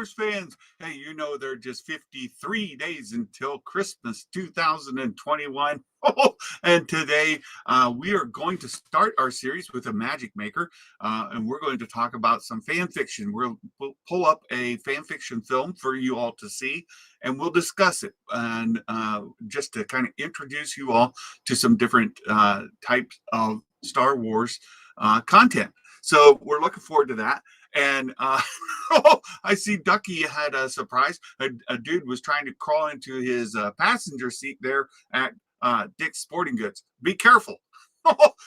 Wars fans. Hey, you know, there are just 53 days until Christmas 2021. And today we are going to start our series with a magic maker, and we're going to talk about some fan fiction. We'll pull up a fan fiction film for you all to see, and we'll discuss it, and just to kind of introduce you all to some different types of Star Wars content. So we're looking forward to that. And I see Ducky had a surprise. A dude was trying to crawl into his passenger seat there at Dick's Sporting Goods. Be careful.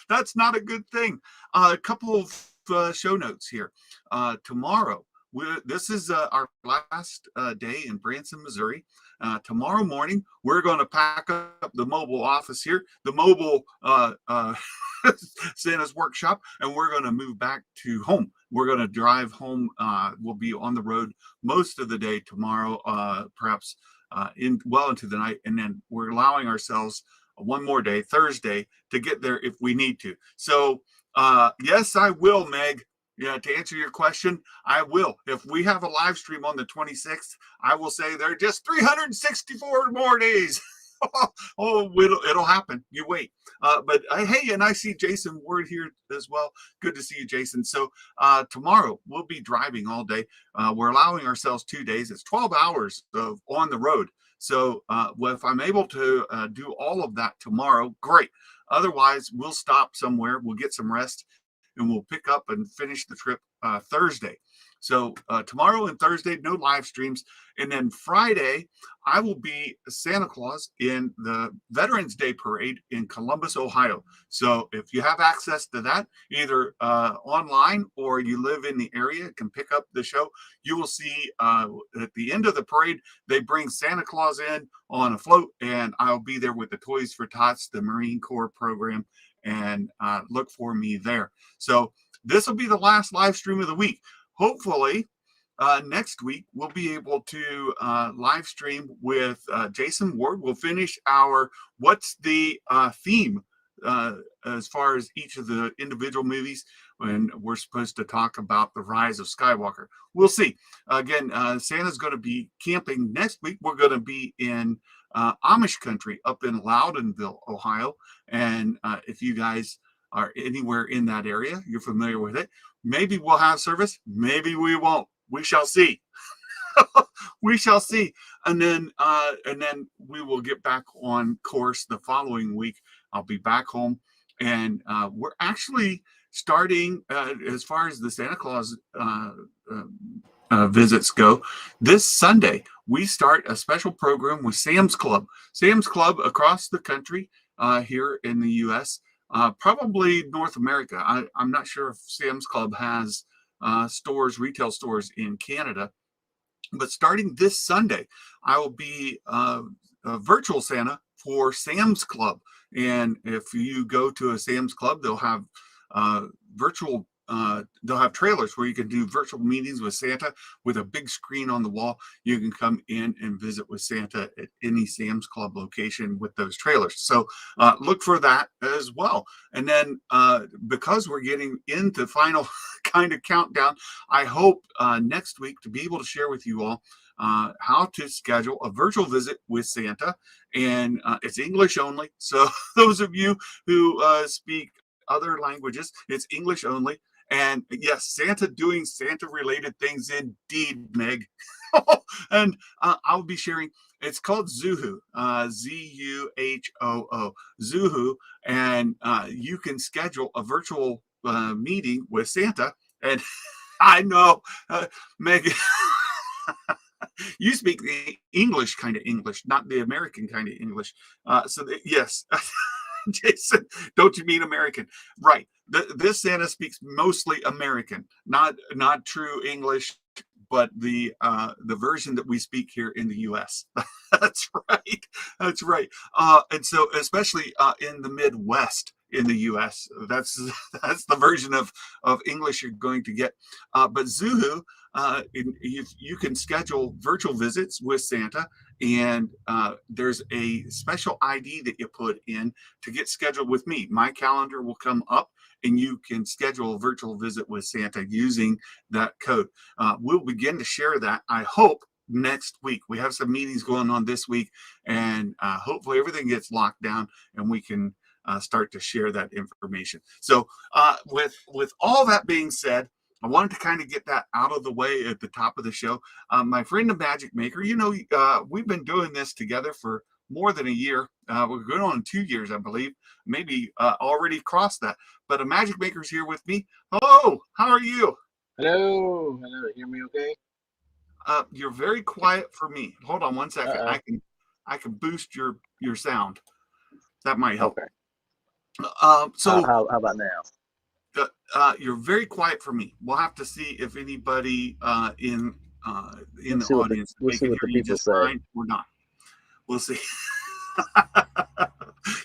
That's not a good thing. A couple of show notes here. Tomorrow, this is our last day in Branson, Missouri. Tomorrow morning, we're going to pack up the mobile office here, the mobile Santa's workshop, and we're going to move back to home. We're going to drive home. We'll be on the road most of the day tomorrow, perhaps into the night, and then we're allowing ourselves one more day, Thursday, to get there if we need to. So yes, I will, Meg. Yeah, to answer your question, I will. If we have a live stream on the 26th, I will say there are just 364 more days. It'll happen. You wait. But hey, and I see Jason Ward here as well. Good to see you, Jason. So tomorrow we'll be driving all day. We're allowing ourselves 2 days. It's 12 hours of on the road. So if I'm able to do all of that tomorrow, great. Otherwise, we'll stop somewhere. We'll get some rest, and we'll pick up and finish the trip Thursday. So tomorrow and Thursday, no live streams. And then Friday, I will be Santa Claus in the Veterans Day Parade in Columbus, Ohio. So if you have access to that, either online or you live in the area, can pick up the show. You will see at the end of the parade, they bring Santa Claus in on a float, and I'll be there with the Toys for Tots, the Marine Corps program, and look for me there. So this will be the last live stream of the week. Hopefully, next week we'll be able to live stream with Jason Ward. We'll finish our what's the theme as far as each of the individual movies, when we're supposed to talk about the rise of Skywalker. We'll see. Again, Santa's going to be camping next week. We're going to be in Amish country up in Loudonville, Ohio. And if you guys are anywhere in that area, you're familiar with it, maybe we'll have service, maybe we won't. We shall see. We shall see. And then we will get back on course the following week. I'll be back home, and we're actually starting as far as the Santa Claus visits go. This Sunday, we start a special program with Sam's Club. Sam's Club across the country here in the U.S., probably North America. I'm not sure if Sam's Club has retail stores in Canada. But starting this Sunday, I will be a virtual Santa for Sam's Club. And if you go to a Sam's Club, they'll have they'll have trailers where you can do virtual meetings with Santa with a big screen on the wall. You can come in and visit with Santa at any Sam's Club location with those trailers. So look for that as well. And then because we're getting into final kind of countdown, I hope next week to be able to share with you all how to schedule a virtual visit with Santa. And it's English only. So those of you who speak other languages, it's English only. And yes, Santa doing Santa-related things indeed, Meg. And I'll be sharing, it's called Zuhoo, Z-U-H-O-O, Zuhoo. And you can schedule a virtual meeting with Santa. And I know, Meg, you speak the English kind of English, not the American kind of English. Yes. Jason, don't you mean American? Right. This Santa speaks mostly American, not true English, but the version that we speak here in the U.S. That's right. That's right. And so, especially in the Midwest in the U.S., that's the version of English you're going to get. But Zuhoo, you can schedule virtual visits with Santa, and there's a special ID that you put in to get scheduled with me. My calendar will come up, and you can schedule a virtual visit with Santa using that code. We'll begin to share that, I hope, next week. We have some meetings going on this week, and hopefully everything gets locked down and we can start to share that information. So with all that being said, I wanted to kind of get that out of the way at the top of the show. My friend, the Magic Maker, we've been doing this together for more than a year. We're going on 2 years, I believe, maybe already crossed that. But a Magic Maker's here with me. Hello, how are you? Hello, hello. Hear me okay? You're very quiet for me. Hold on one second. Uh-oh. I can boost your sound. That might help. Okay. So How about now? you're very quiet for me. We'll have to see if anybody in We'll the see what the audience, we'll they see can what hear the you people just say. fine or not. We'll see.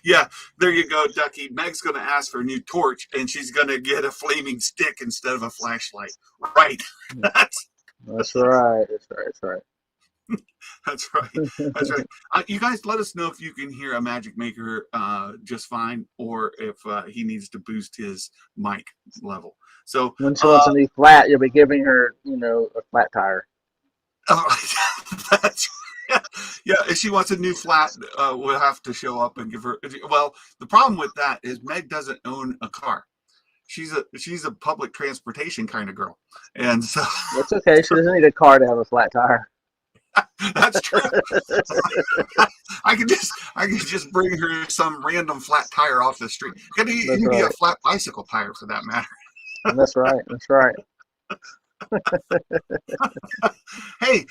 Yeah, there you go, Ducky. Meg's going to ask for a new torch, and she's going to get a flaming stick instead of a flashlight. Right. That's That's right. That's right. That's right. that's right. That's right. You guys, let us know if you can hear a Magic Maker just fine, or if he needs to boost his mic level. So, When she wants a new flat, you'll be giving her, a flat tire. that's yeah. If she wants a new flat, we'll have to show up and give her. Well, the problem with that is Meg doesn't own a car. She's a public transportation kind of girl, and so That's okay. She doesn't need a car to have a flat tire. that's true. I could just bring her some random flat tire off the street. It could That's even be a right. flat bicycle tire for that matter. That's right. That's right. Hey,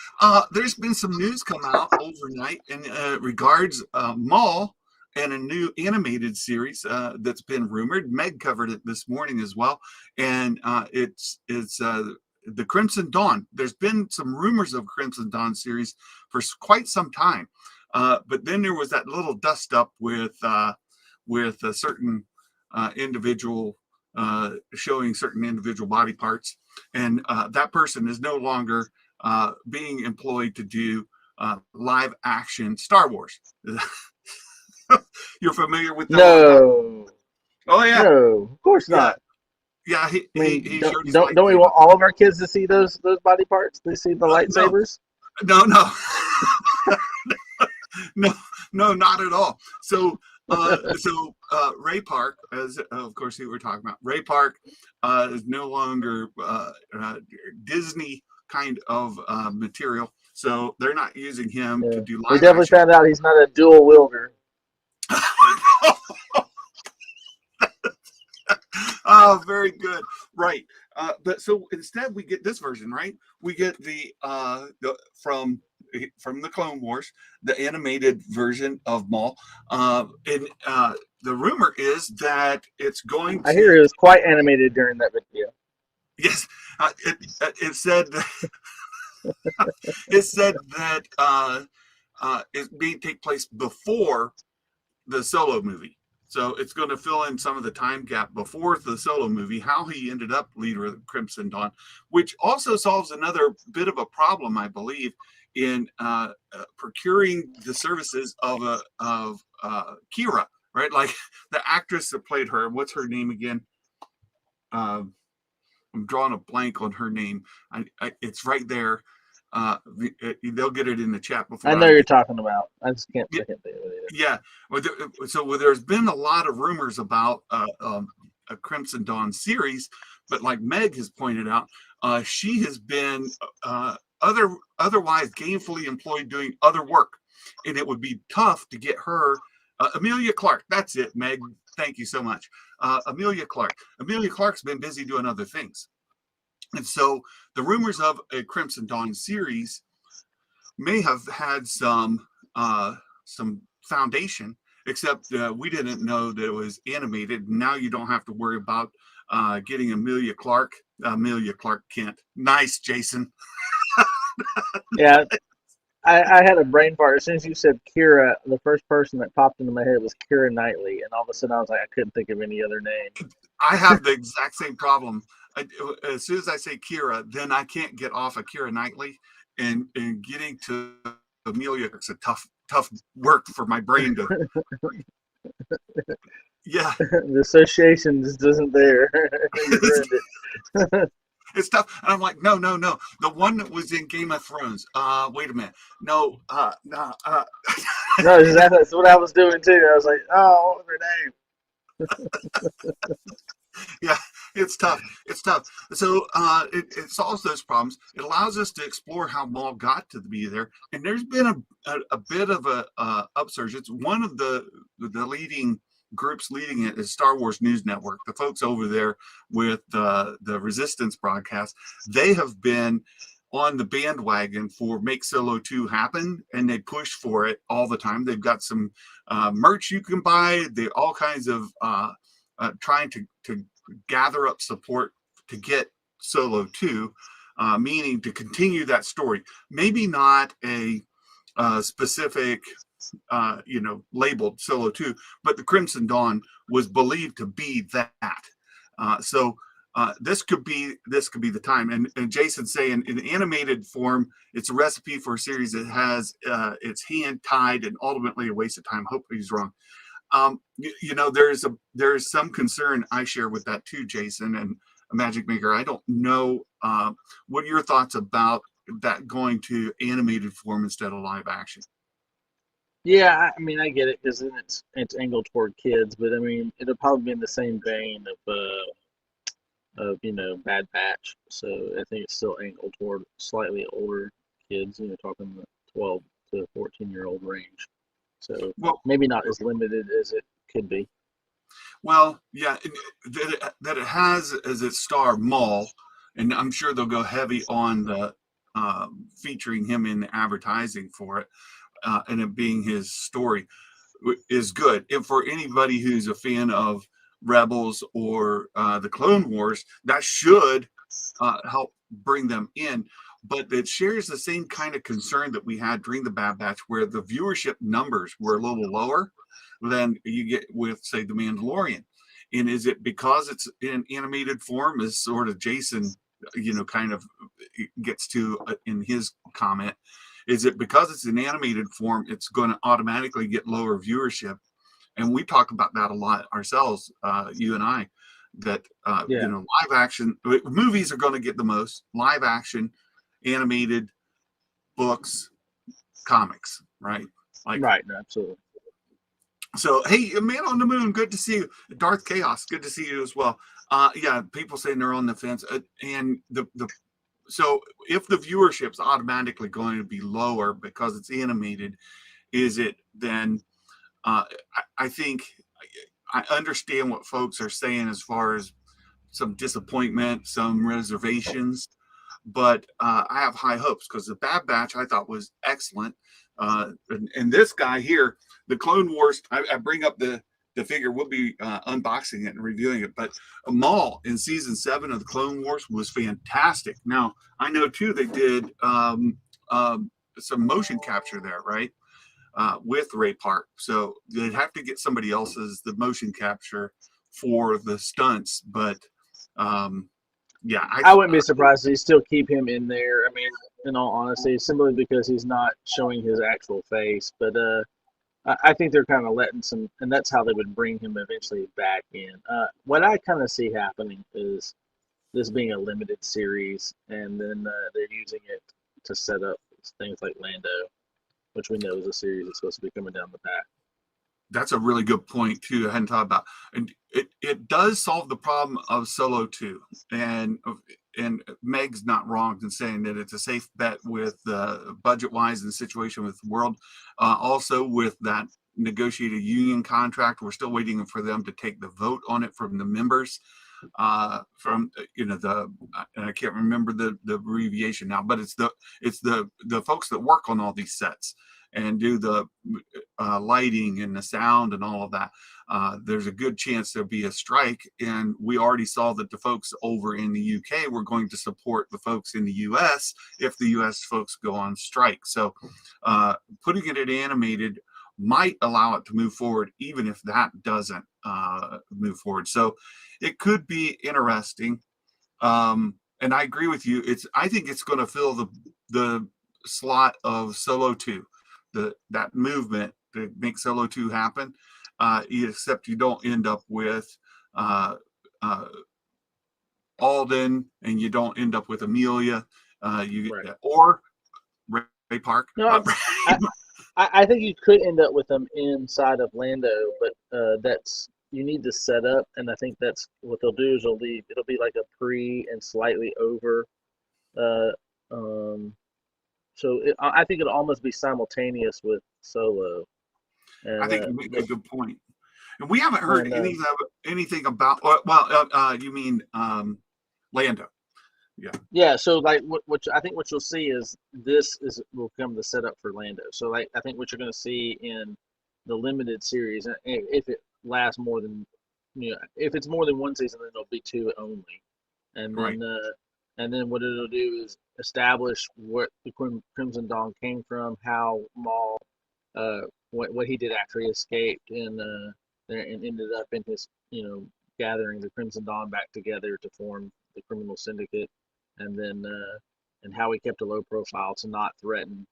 there's been some news come out overnight in regards Mall and a new animated series that's been rumored. Meg covered it this morning as well, and it's the Crimson Dawn. There's been some rumors of Crimson Dawn series for quite some time, but then there was that little dust up with a certain individual showing certain individual body parts, and that person is no longer being employed to do live action Star Wars. You're familiar with the little? No. Oh yeah, No. Of course yeah, not. yeah. He I he, mean, he don't showed his don't don't we lightsaber. want all of our kids to see those body parts? They see the No, lightsabers. no, no, no, not at all. So Ray Park, as of course we were talking about, Ray Park is no longer Disney kind of material. So they're not using him to Yeah. do We live definitely action. found out he's not a dual wielder. Oh, very good. Right. But so instead we get this version, right? We get the from the Clone Wars, the animated version of Maul. And the rumor is that it's going I to, hear he was quite animated during that video. yes, it said it said that it's being take place before the Solo movie. So it's going to fill in some of the time gap before the Solo movie, how he ended up leader of the Crimson Dawn, which also solves another bit of a problem, I believe, in procuring the services of Kira, right? Like the actress that played her. What's her name again? Uh, I'm drawing a blank on her name. It's right there. They'll get it in the chat I before know I you're get. talking about. I Yeah, can't think of it either. yeah. So there's been a lot of rumors about a Crimson Dawn series, but like Meg has pointed out, she has been otherwise gainfully employed doing other work, and it would be tough to get her. Amelia Clark, that's it, Meg. Thank you so much. Amelia Clark. Amelia Clark's been busy doing other things. And so the rumors of a Crimson Dawn series may have had some foundation, except we didn't know that it was animated. Now you don't have to worry about getting Amelia Clark. Amelia Clark Kent. Nice, Jason. Yeah, I had a brain fart. As soon as you said Kira, the first person that popped into my head was Kira Knightley, and all of a sudden I was like, I couldn't think of any other name. I have the exact same problem. As soon as I say Kira, then I can't get off of Kira Knightley and getting to Amelia, it's a tough work for my brain to. Yeah, The association just isn't there. You it's, ruined it. it's tough. And I'm like, no, no, no. The one that was in Game of Thrones. Wait a minute. No, no. No, exactly. That's what I was doing too. I was like, oh, what was her name? Yeah, it's tough. It's tough. So it solves those problems. It allows us to explore how Maul got to be there. And there's been a bit of a upsurge. It's one of the leading groups leading it is Star Wars News Network. The folks over there with the Resistance broadcast, they have been on the bandwagon for Make Solo 2 happen, and they push for it all the time. They've got some merch you can buy. They all kinds of trying to gather up support to get Solo 2, meaning to continue that story. Maybe not a specific, labeled Solo 2, but the Crimson Dawn was believed to be that. So this could be the time. And Jason's saying in animated form, it's a recipe for a series that has its hand tied and ultimately a waste of time. Hopefully he's wrong. There's some concern I share with that too, Jason and a Magic Maker. I don't know what are your thoughts about that going to animated form instead of live action. Yeah, I mean, I get it because then it's angled toward kids, but I mean, it'll probably be in the same vein of Bad Batch. So I think it's still angled toward slightly older kids, talking the 12 to 14-year-old range. So Well, maybe not as limited as it could be. well, yeah, that it has as its star Maul, and I'm sure they'll go heavy on the featuring him in the advertising for it, and it being his story is good. And for anybody who's a fan of Rebels or the Clone Wars, that should help bring them in. But it shares the same kind of concern that we had during the Bad Batch, where the viewership numbers were a little lower than you get with, say, The Mandalorian. And is it because it's in animated form, as sort of Jason, kind of gets to in his comment? Is it because it's in animated form, it's going to automatically get lower viewership? And we talk about that a lot ourselves, you and I, that Yeah, live action movies are going to get the most live action, animated, books, comics, right? Like, right. No, absolutely. so hey, Man on the Moon, good to see you. Darth Chaos, good to see you as well. Yeah, people saying they're on the fence, and the so if the viewership's automatically going to be lower because it's animated, is it then? I think I understand what folks are saying as far as some disappointment, some reservations, but I have high hopes because the Bad Batch I thought was excellent. And this guy here, the Clone Wars, I bring up the figure. We'll be unboxing it and reviewing it. But Maul in season 7 of the Clone Wars was fantastic. Now I know too they did some motion capture there, right? With Ray Park, so they'd have to get somebody else's the motion capture for the stunts. But yeah, I wouldn't be surprised if they still keep him in there. I mean, in all honesty, simply because he's not showing his actual face. But I think they're kind of letting some, and that's how they would bring him eventually back in. What I kind of see happening is this being a limited series, and then they're using it to set up things like Lando, which we know is a series that's supposed to be coming down the path. that's a really good point too. I hadn't thought about, and it does solve the problem of Solo 2, and Meg's not wrong in saying that it's a safe bet with budget wise and the situation with the world. Also with that negotiated union contract, we're still waiting for them to take the vote on it from the members. From the and I can't remember the abbreviation now, but it's the folks that work on all these sets and do the lighting and the sound and all of that. There's a good chance there'll be a strike, and we already saw that the folks over in the UK were going to support the folks in the US if the US folks go on strike. So putting it in animated might allow it to move forward, even if that doesn't move forward. So it could be interesting. And I agree with you. I think it's going to fill the slot of Solo 2. that movement to make Solo 2 happen. Except you don't end up with uh, Alden, and you don't end up with Amelia. Right. Or Ray Park. No, I, I think you could end up with them inside of Lando, but that's you need to set up, and I think that's what they'll do is it'll be like a pre and slightly over. Uh, um, I think it'll almost be simultaneous with Solo, I and think you make a good point. And we haven't heard and anything about. You mean Lando? Yeah. yeah. So like what I think what you'll see is this is will come the setup for Lando. So like I think what you're going to see in the limited series, and if it lasts more than if it's more than one season, then it'll be two only, and Right. then what it'll do is establish what the Crimson Dawn came from, how Maul, what he did after he escaped, and ended up in his gathering the Crimson Dawn back together to form the criminal syndicate, and then and how he kept a low profile to not threaten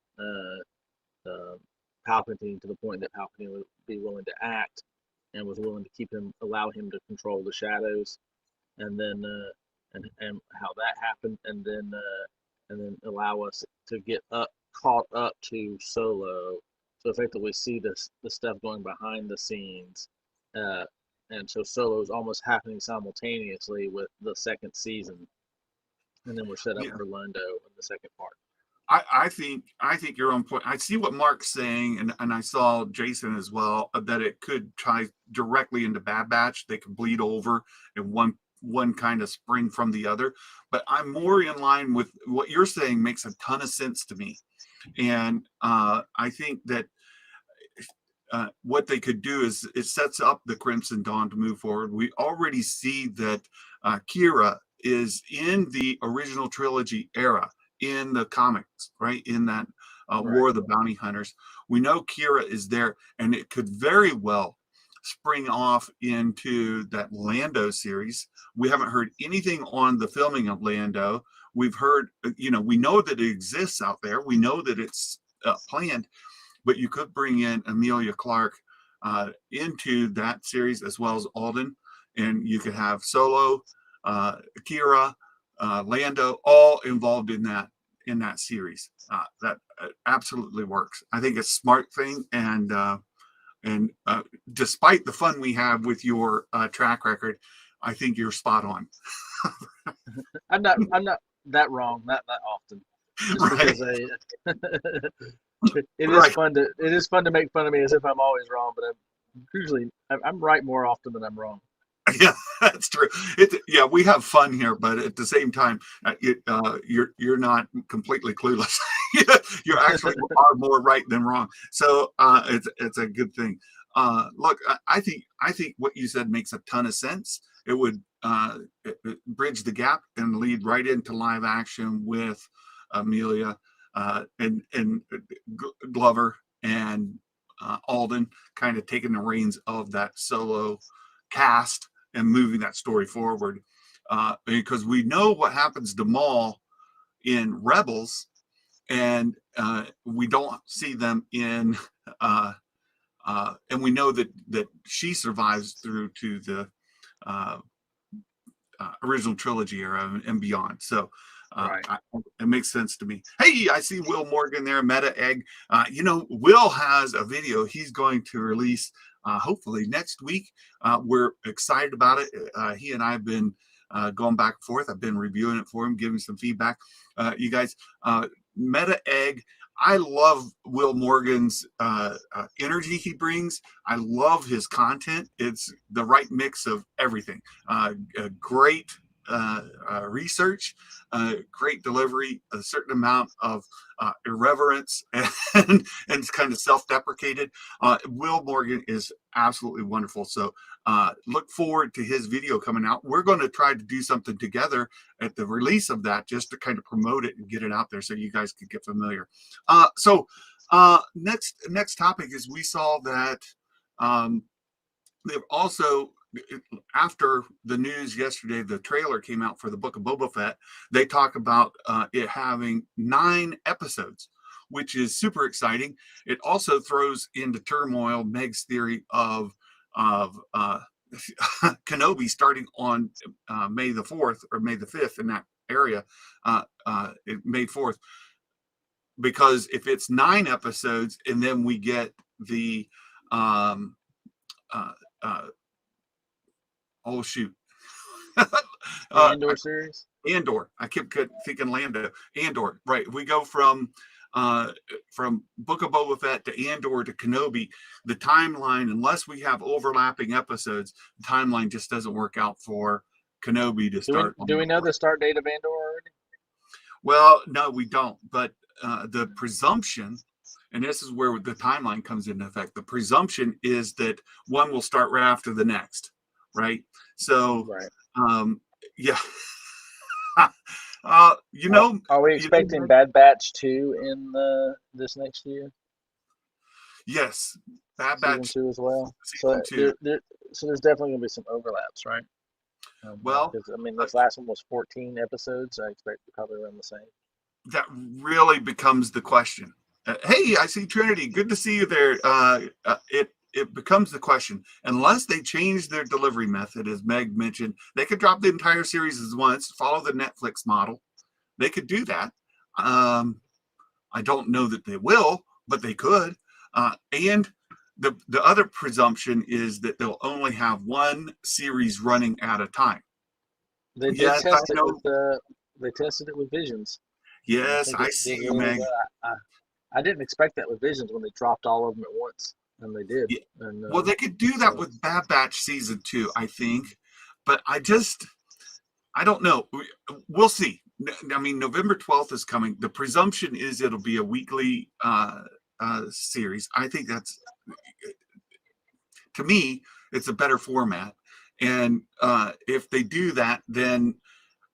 Palpatine to the point that Palpatine would be willing to act and was willing to allow him to control the shadows, and then and how that happened, and then allow us to get caught up to Solo, to effectively see the stuff going behind the scenes, uh, and so Solo is almost happening simultaneously with the second season, and then we're set up Yeah. for Lando in the second part. I think you're on point. I see what Mark's saying, and I saw Jason as well, that it could tie directly into Bad Batch. They could bleed over, and one kind of spring from the other. But I'm more in line with what you're saying. Makes a ton of sense to me, and I think that what they could do is it sets up the Crimson Dawn to move forward. We already see that Kira is in the original trilogy era in the comics, right? In that War of the Bounty Hunters. We know Kira is there, and it could very well spring off into that Lando series. We haven't heard anything on the filming of Lando. We've heard, we know that it exists out there. We know that it's planned, but you could bring in Amelia Clark into that series as well as Alden, and you could have Solo, Kira, Lando, all involved in that series. That absolutely works. I think it's a smart thing, and despite the fun we have with your track record, I think you're spot on. I'm not that wrong, not that often, just Right. because it is fun to make fun of me as if I'm always wrong, but I'm right more often than I'm wrong. Yeah, that's true. We have fun here, but at the same time, you're not completely clueless. You actually are more right than wrong. So it's a good thing. Look, I think what you said makes a ton of sense. It would bridge the gap and lead right into live action with Amelia and Glover and Alden kind of taking the reins of that Solo cast and moving that story forward, because we know what happens to Maul in Rebels, and we don't see them in, and we know that she survives through to the uh, original trilogy era and beyond. So Right. it makes sense to me. Hey, I see Will Morgan there, Meta Egg. Will has a video he's going to release hopefully next week. We're excited about it. He and I have been going back and forth. I've been reviewing it for him, giving some feedback. You guys, Meta Egg, I love Will Morgan's energy he brings. I love his content. It's the right mix of everything. Great research, great delivery, a certain amount of irreverence, and it's kind of self-deprecated. Will Morgan is absolutely wonderful. So look forward to his video coming out. We're going to try to do something together at the release of that, just to kind of promote it and get it out there so you guys could get familiar. Next topic is we saw that they've also, after the news yesterday, the trailer came out for the Book of Boba Fett. They talk about it having 9 episodes. which is super exciting. It also throws into turmoil Meg's theory of Kenobi starting on May the 4th or May the 5th in that area, May 4th, because if it's 9 episodes and then we get the um, oh shoot, The Andor series. Andor. I kept thinking Lando. Andor. Right. We go from Book of Boba Fett to Andor to Kenobi. The timeline, unless we have overlapping episodes, the timeline just doesn't work out for Kenobi to start. Do we know the start date of Andor already? Well, no, we don't. But the presumption, and this is where the timeline comes into effect. The presumption is that one will start right after the next, right? So, right. Yeah. Are we expecting Bad Batch 2 in this next year? Yes, Bad Season Batch 2 as well. Season 2. So there's definitely going to be some overlaps, right? Well, I mean, this last one was 14 episodes. I expect to probably run the same. That really becomes the question. Hey, I see Trinity. Good to see you there. It becomes the question. Unless they change their delivery method, as Meg mentioned, they could drop the entire series as once, follow the Netflix model. They could do that. I don't know that they will, but they could. And the other presumption is that they'll only have one series running at a time. They did test it with they tested it with Visions. Yes, I see you, Meg. I didn't expect that with Visions when they dropped all of them at once, and they did. Yeah. And, well, they could do that with Bad Batch Season 2, I think. But I don't know. We'll see. I mean, November 12th is coming. The presumption is it'll be a weekly series. I think that's, to me, it's a better format. And if they do that, then,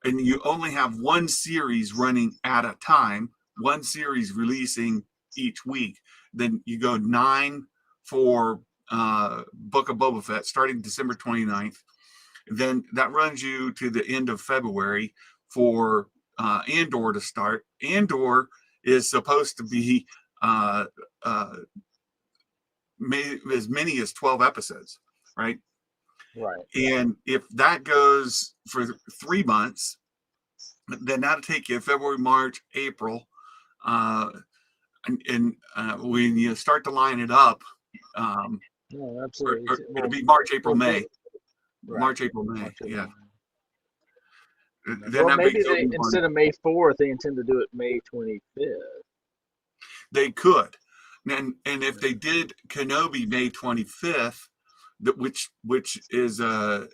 and you only have one series running at a time, one series releasing each week, then you go 9 for Book of Boba Fett starting December 29th. Then that runs you to the end of February for Andor to start. Andor is supposed to be as many as 12 episodes, right? Right. And if that goes for 3 months, then that'll take you February, March, April. And when you start to line it up, no, absolutely. It'll be March, April, May. Right. March, April, May. March, April, yeah. May. Well, maybe instead of May 4th, they intend to do it May 25th. They could. And if they did Kenobi May 25th, which is a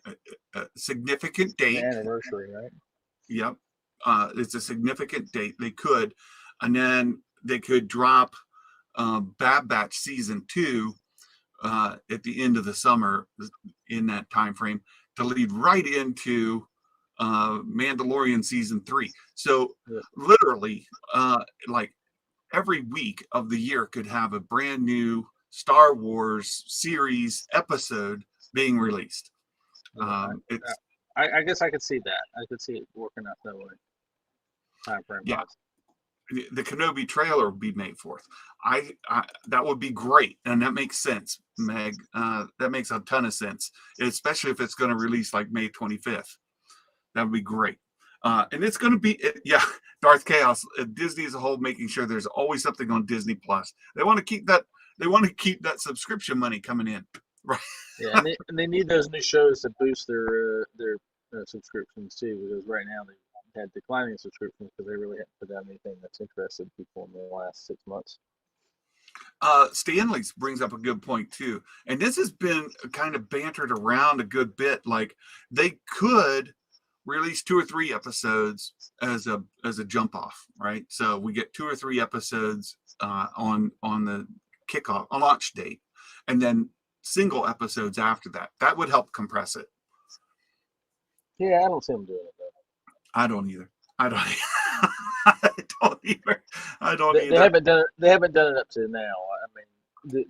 significant date. An anniversary, right? Yep. It's a significant date. They could. And then they could drop Bad Batch Season 2 at the end of the summer in that time frame to lead right into Mandalorian Season 3. So literally, like every week of the year could have a brand new Star Wars series episode being released. I guess I could see that. I could see it working out that way. Time frame. Yeah. The Kenobi trailer would be May 4th. That would be great, and that makes sense, Meg. That makes a ton of sense, especially if it's going to release like May 25th. That would be great. And it's going to be, Darth Chaos, Disney as a whole, making sure there's always something on Disney Plus. They want to keep that. They want to keep that subscription money coming in, right? Yeah, and they need those new shows to boost their subscriptions too, because right now they had declining subscriptions because they really haven't put out anything that's interested people in the last 6 months. Stanley's brings up a good point too, and this has been kind of bantered around a good bit. Like they could release 2 or 3 episodes as a jump off, right? So we get 2 or 3 episodes on the kickoff, on launch date, and then single episodes after that. That would help compress it. Yeah, I don't see them doing it though. I don't either. I don't either. They haven't done it. They haven't done it up to now. I mean,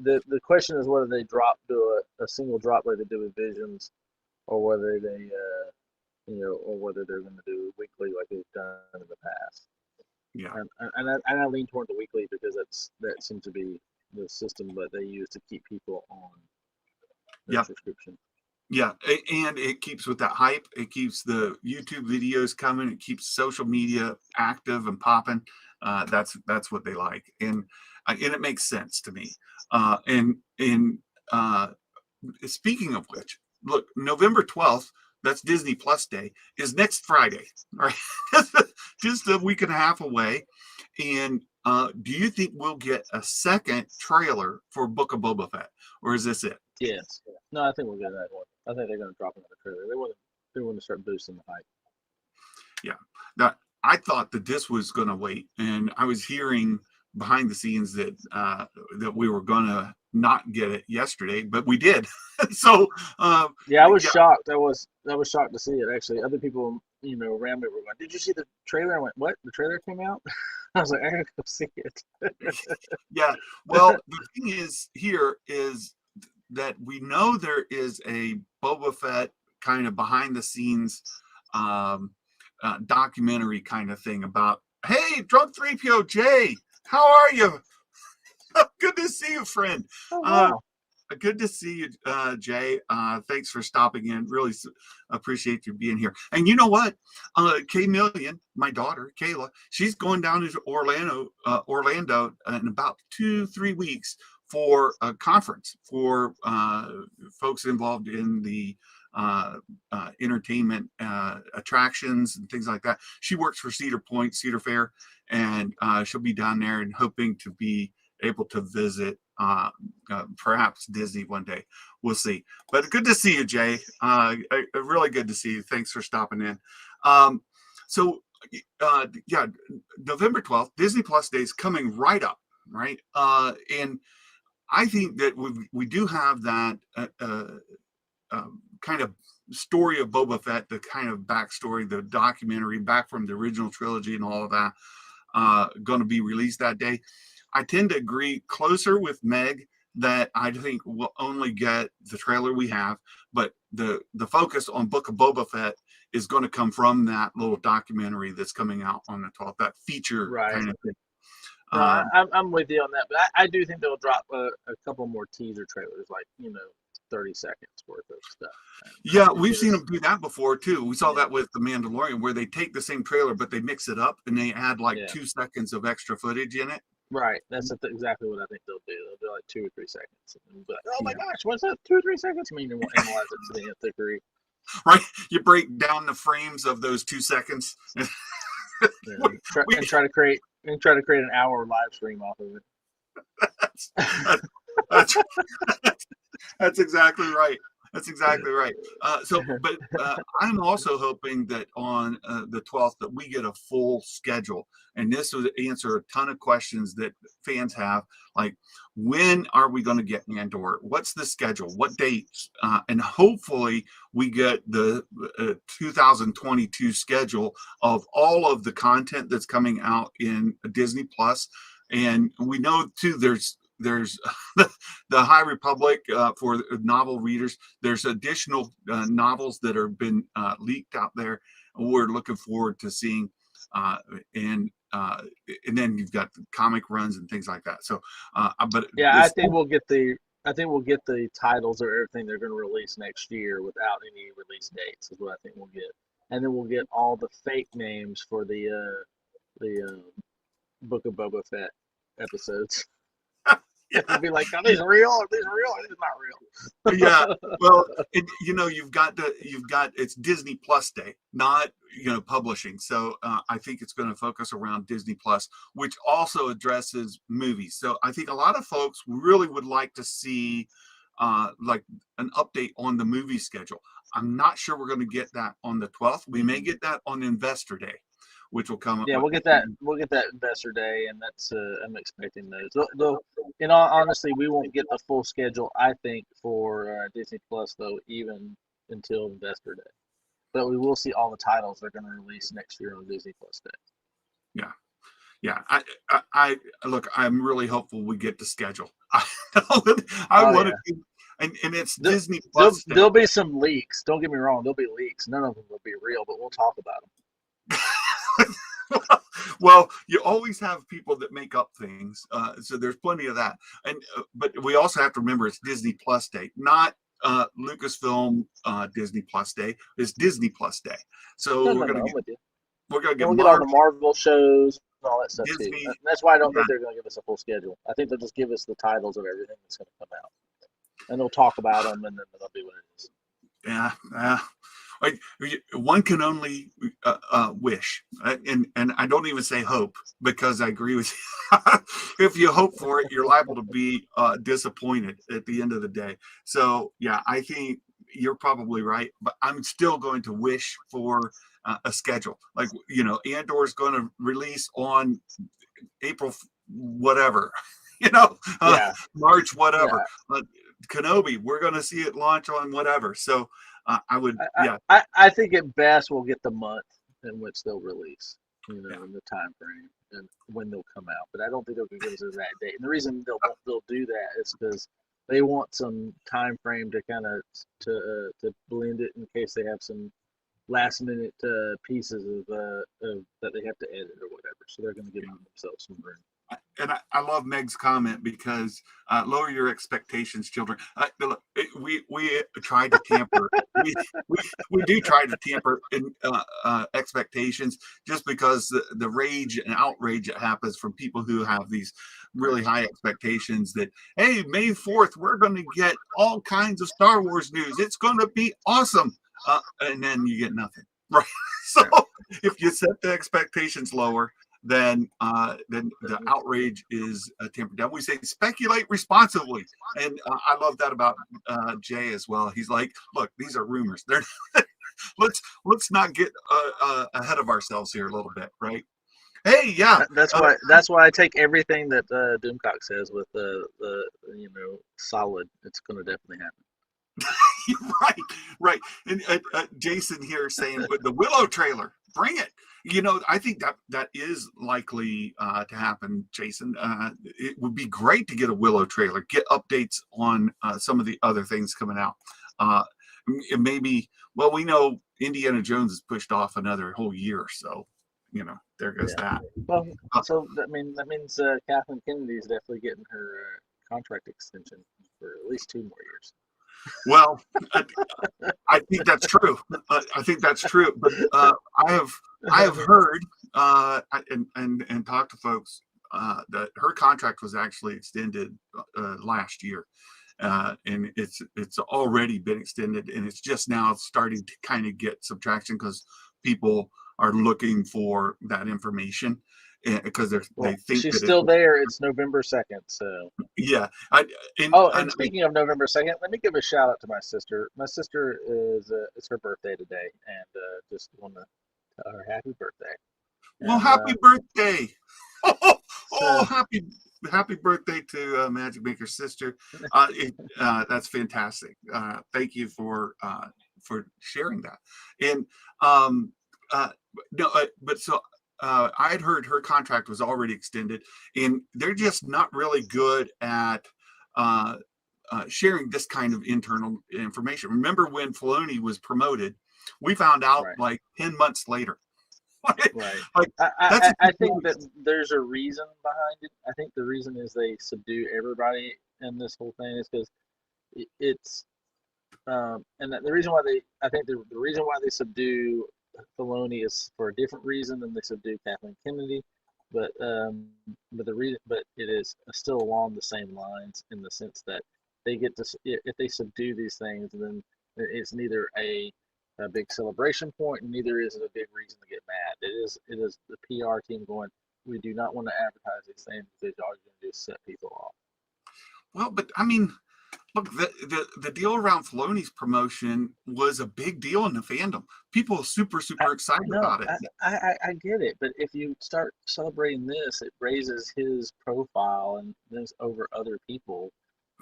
the question is whether they do a single drop like they do with Visions, or whether they or whether they're going to do weekly like they've done in the past. Yeah. And I lean toward the weekly because that seems to be the system that they use to keep people on their Yep. subscription. Yeah, and it keeps with that hype. It keeps the YouTube videos coming. It keeps social media active and popping. That's what they like, and it makes sense to me. And uh, speaking of which, look, November 12th, that's Disney Plus Day, is next Friday. All right, just a week and a half away. And do you think we'll get a second trailer for Book of Boba Fett, or is this it? Yes. No, I think we'll get that one. I think they're going to drop another trailer. They want to start boosting the hype. Yeah. That I thought that this was going to wait, and I was hearing behind the scenes that that we were going to not get it yesterday, but we did. So Yeah, I was yeah, shocked. I was shocked to see it. Actually, other people, around me were going, "Did you see the trailer?" I went, "What? The trailer came out?" I was like, "I gotta go see it." yeah. Well, the thing is here is that we know there is a Boba Fett kind of behind the scenes um, documentary kind of thing about, hey, Drunk 3PO Jay, how are you? Good to see you, friend. Oh Uh, wow! Good to see you, Jay. Thanks for stopping in. Really appreciate you being here. And you know what? K Million, my daughter Kayla, she's going down to Orlando in about 2-3 weeks for a conference for folks involved in the entertainment attractions and things like that. She works for Cedar Point, Cedar Fair, and she'll be down there and hoping to be able to visit perhaps Disney one day. We'll see. But good to see you, Jay. Really good to see you. Thanks for stopping in. So, yeah, November 12th, Disney Plus Day is coming right up, right? And I think that we do have that kind of story of Boba Fett, the kind of backstory, the documentary back from the original trilogy and all of that, going to be released that day. I tend to agree closer with Meg that I think we'll only get the trailer we have, but the focus on Book of Boba Fett is going to come from that little documentary that's coming out on the 12th, that feature Right. kind of thing. No, I'm with you on that, but I do think they'll drop a couple more teaser trailers, like 30 seconds worth of stuff. Yeah, we've seen them do that before too. We saw Yeah. that with The Mandalorian, where they take the same trailer but they mix it up and they add like Yeah. 2 seconds of extra footage in it. Right. That's exactly what I think they'll do. They'll do like 2 or 3 seconds. And be like, oh my Yeah. gosh, what's that? 2 or 3 seconds? I mean, you won't analyze it to the nth degree. Right? You break down the frames of those 2 seconds. Yeah. And try to create an hour live stream off of it. that's, that's exactly right. That's exactly right. But I'm also hoping that on the 12th that we get a full schedule, and this would answer a ton of questions that fans have, like when are we going to get Andor? What's the schedule? What dates? And hopefully we get the 2022 schedule of all of the content that's coming out in Disney Plus. And we know too, there's the High Republic for novel readers. There's additional novels that have been leaked out there. We're looking forward to seeing, and then you've got the comic runs and things like that. So, but yeah, I think we'll get the titles of everything they're going to release next year without any release dates. Is what I think we'll get, and then we'll get all the fake names for the Book of Boba Fett episodes. It'll be like, are these real? Are these real? Are these not real? Yeah, well, you've got it's Disney Plus Day, not publishing. So I think it's going to focus around Disney Plus, which also addresses movies. So I think a lot of folks really would like to see like an update on the movie schedule. I'm not sure we're going to get that on the 12th. We may get that on Investor Day, which will come. Yeah, we'll get that Investor Day, and that's I'm expecting those. Though, in all honesty, we won't get the full schedule, I think, for Disney Plus though, even until Investor Day. But we will see all the titles they're going to release next year on Disney Plus Day. Yeah. I look. I'm really hopeful we get the schedule. I want to, and it's Disney Plus. There'll be some leaks. Don't get me wrong. There'll be leaks. None of them will be real, but we'll talk about them. Well, you always have people that make up things, so there's plenty of that. And but we also have to remember it's Disney Plus Day, not Lucasfilm Disney Plus Day. It's Disney Plus Day. No, So no, no, I'm with you. we're gonna And get we'll get all the Marvel, Marvel shows and all that stuff too. Disney. And that's why I don't Yeah, think they're going to give us a full schedule. I think they'll just give us the titles of everything that's going to come out, and they'll talk about them, and then they'll be what it is. yeah. Like, one can only wish, and I don't even say hope because I agree with you. If you hope for it, you're liable to be disappointed at the end of the day. So yeah, I think you're probably right, but I'm still going to wish for a schedule. Like, Andor's going to release on April whatever, you know, Yeah, March whatever. yeah. Kenobi, we're going to see it launch on whatever. So I would, yeah, I think at best we'll get the month in which they'll release, yeah, and the time frame and when they'll come out. But I don't think they'll give us that date. And the reason they'll do that is because they want some time frame to kind of to blend it in case they have some last minute pieces of that they have to edit or whatever. So they're going to give themselves some room. and I love Meg's comment because lower your expectations, children. We try to tamper. We, we, we do try to tamper in expectations just because the rage and outrage that happens from people who have these really high expectations that, hey, May 4th, we're going to get all kinds of Star Wars news. It's going to be awesome. And then you get nothing. Right. So if you set the expectations lower, then the outrage is tempered down. We say speculate responsibly, and I love that about Jay as well. He's like, look, these are rumors. They're let's not get ahead of ourselves here a little bit, right? Hey, yeah, That's why I take everything that Doomcock says with the solid. It's going to definitely happen. right, right. And Jason here saying with the Willow trailer, bring it. I think that is likely to happen, Jason. It would be great to get a Willow trailer, get updates on some of the other things coming out. Maybe, well, we know Indiana Jones is pushed off another whole year, so there goes that. Well, so that means Kathleen Kennedy is definitely getting her contract extension for at least 2 more years. Well, I think that's true. I think that's true. But I have heard and talked to folks that her contract was actually extended last year, and it's already been extended, and it's just now starting to kind of get some traction because people are looking for that information. Because they think she's that still there. It's November 2nd, so yeah. and speaking of November 2nd, let me give a shout out to my sister. My sister it's her birthday today, and just want to tell her happy birthday. Well, And, happy birthday! Oh, so, happy birthday to Magic Maker's sister. That's fantastic. Thank you for sharing that. And no, but so. I had heard her contract was already extended, and they're just not really good at sharing this kind of internal information. Remember when Filoni was promoted? We found out right. like 10 months later. Right. Like I think that there's a reason behind it. I think the reason is they subdue everybody in this whole thing is because it's and the reason why the reason why they subdue Filoni is for a different reason than they subdue Kathleen Kennedy, but it is still along the same lines in the sense that they get to if they subdue these things, then it's neither a big celebration point, and neither is it a big reason to get mad. It is the PR team going, we do not want to advertise these things because all you're going to do is set people off. Well, but I mean, look, the deal around Filoni's promotion was a big deal in the fandom. People are super excited about it. I get it, but if you start celebrating this, it raises his profile and this over other people,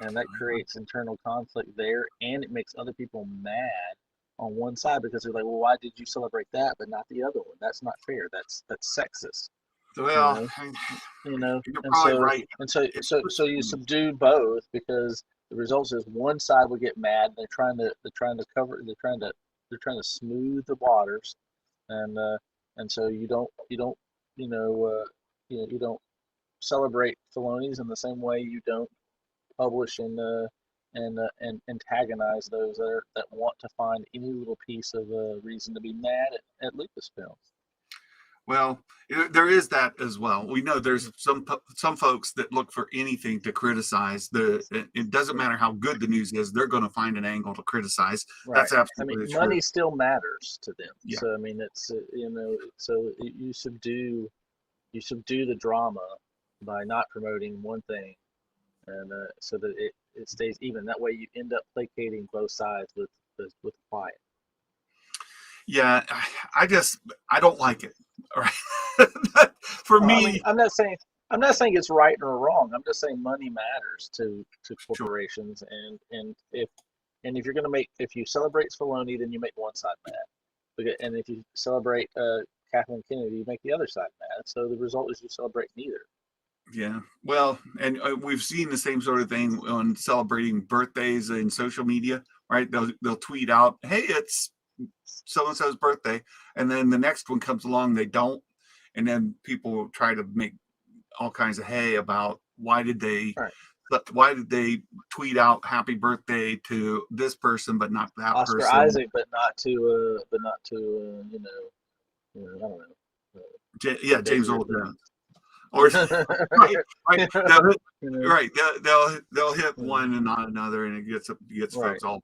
and that creates internal conflict there, and it makes other people mad on one side because they're like, well, why did you celebrate that but not the other one? That's not fair. That's sexist. Well, You're and probably right. So you subdue both because the result is one side will get mad. They're trying to smooth the waters, and so you don't you don't celebrate Filoni's in the same way you don't publish and antagonize those that want to find any little piece of reason to be mad at Lucasfilm. Well, there is that as well. We know there's some folks that look for anything to criticize. It doesn't matter how good the news is; they're going to find an angle to criticize. Right. That's I mean, absolutely true. money still matters to them. Yeah. So I mean, it's so you subdue the drama by not promoting one thing, and so that it stays even. That way, you end up placating both sides with quiet. Yeah, I don't like it. All right. For Well, me, I mean, I'm not saying it's right or wrong. I'm just saying money matters to sure. corporations, and if you're gonna if you celebrate Filoni, then you make one side mad, and if you celebrate Kathleen Kennedy, you make the other side mad. So the result is you celebrate neither. Yeah, well, and we've seen the same sort of thing on celebrating birthdays in social media, right? They'll tweet out, "Hey, it's so and so's birthday," and then the next one comes along, they don't, and then people try to make all kinds of hay about why did they tweet out happy birthday to this person but not that Oscar person. Isaac, but not to I don't know. James Earl Jones. Or right, they'll hit one and not another, and it gets right. folks all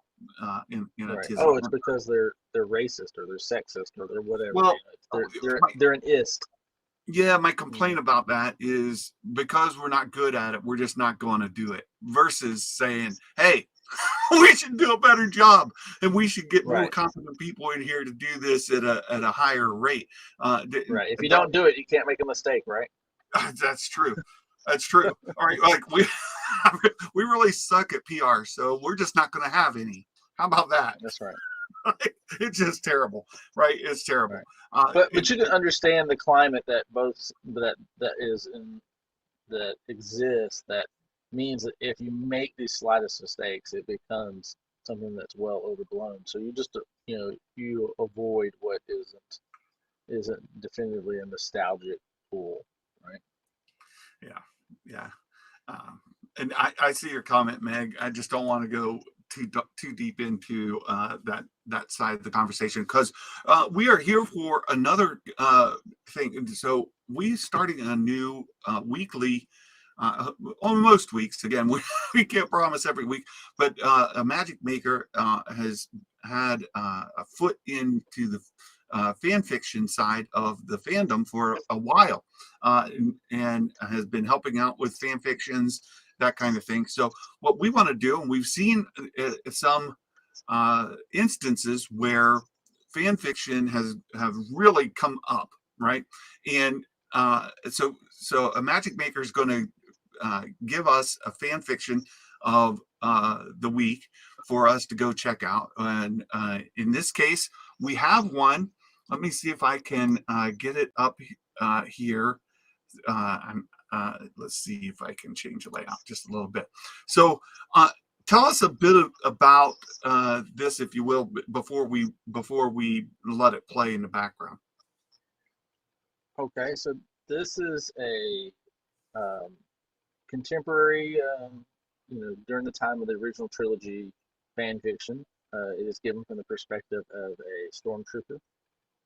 in a right. tizzy. Oh, it's because they're racist or they're sexist or they're whatever. Well, they're an ist. Yeah, my complaint about that is because we're not good at it, we're just not going to do it. Versus saying, "Hey, we should do a better job, and we should get more competent people in here to do this at a higher rate." Right. If you don't do it, you can't make a mistake, right? That's true. That's true. All right, like we really suck at PR, so we're just not going to have any. How about that? That's right. It's just terrible, right? It's terrible. Right. But you can understand the climate that exists. That means that if you make these slightest mistakes, it becomes something that's well overblown. So you just you avoid what isn't definitively a nostalgic pool, right? Yeah. And I see your comment, Meg. I just don't want to go too deep into that side of the conversation because we are here for another thing. And so we starting a new weekly. On most weeks, again, we can't promise every week, but a Magic Maker has had a foot into the fan fiction side of the fandom for a while, and has been helping out with fan fictions, that kind of thing. So what we want to do, and we've seen some instances where fan fiction have really come up, right? And so a Magic Maker is going to give us a fan fiction of the week for us to go check out. And in this case, we have one. Let me see if I can get it up here. Let's see if I can change the layout just a little bit. So tell us a bit about this, if you will, before we let it play in the background. Okay, so this is a contemporary, during the time of the original trilogy fan fiction. It is given from the perspective of a stormtrooper,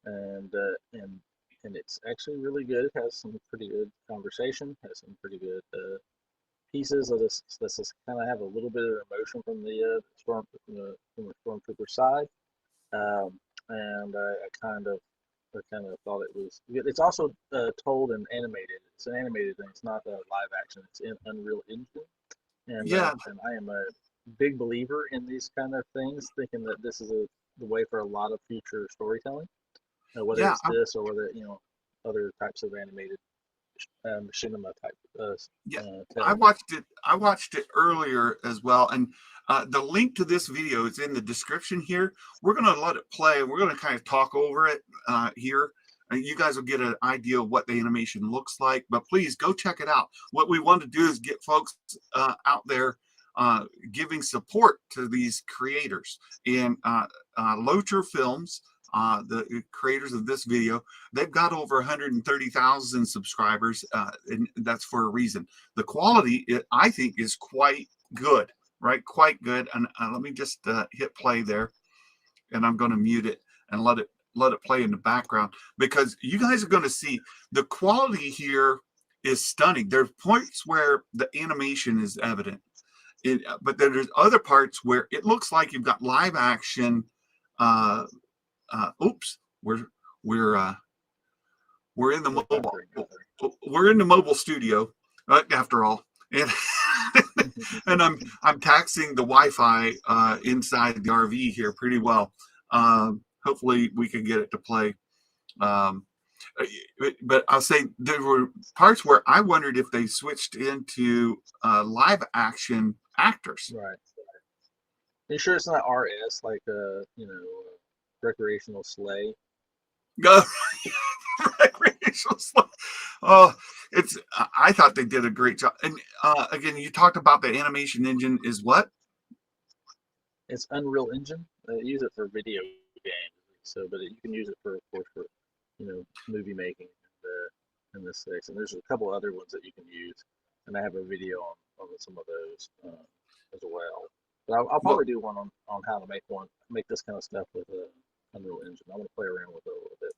and it's actually really good. It has some pretty good conversation, has some pretty good pieces of this. This is kind of have a little bit of emotion from the stormtrooper side, and I kind of thought it was good. It's also told and animated. It's an animated thing. It's not a live action. It's in Unreal Engine, and and I am a big believer in these kind of things, thinking that this is the way for a lot of future storytelling. Whether it's this or whether other types of animated cinema type. I watched it earlier as well, and the link to this video is in the description here. We're going to let it play. We're going to kind of talk over it here. You guys will get an idea of what the animation looks like, but please go check it out. What we want to do is get folks out there giving support to these creators. And Loacher Films the creators of this video. They've got over 130,000 subscribers, and that's for a reason. The quality, I think, is quite good, right? Quite good. And let me just hit play there, and I'm going to mute it and let it play in the background, because you guys are going to see the quality here is stunning. There's points where the animation is evident, but then there's other parts where it looks like you've got live action. Oops, we're in the mobile studio, after all, and and I'm taxing the Wi-Fi inside the RV here pretty well. Hopefully we can get it to play. But I'll say there were parts where I wondered if they switched into live action actors. Right. You sure it's not RS, like recreational sleigh? Recreational sleigh. Oh, it's. I thought they did a great job. And again, you talked about the animation engine is what? It's Unreal Engine. They use it for video games, so you can use it for, of course, for movie making in this case. And there's a couple other ones that you can use, and I have a video on some of those as well. But I'll probably do one on how to make this kind of stuff with Unreal Engine. I want to play around with it a little bit.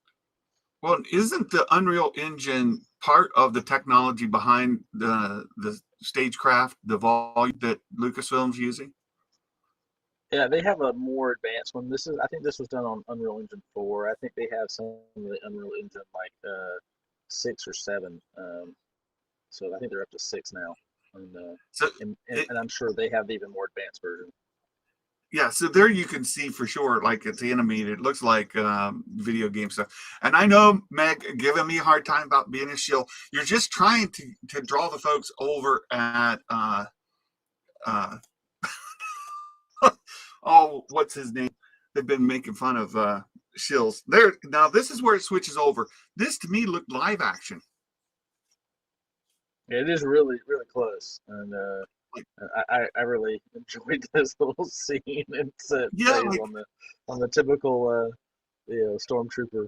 Well, isn't the Unreal Engine part of the technology behind the stagecraft, the volume that Lucasfilm's using? Yeah, they have a more advanced one. I think this was done on Unreal Engine 4. I think they have some of the Unreal Engine like 6 or 7. So I think they're up to 6 now. And I'm sure they have the even more advanced version. Yeah, so there you can see for sure, like it's animated. It looks like video game stuff. And I know Meg giving me a hard time about being a shill. You're just trying to draw the folks over at oh, what's his name? They've been making fun of shills. There now. This is where it switches over. This to me looked live action. Yeah, it is really, really close, and I really enjoyed this little scene. It's plays on the typical stormtrooper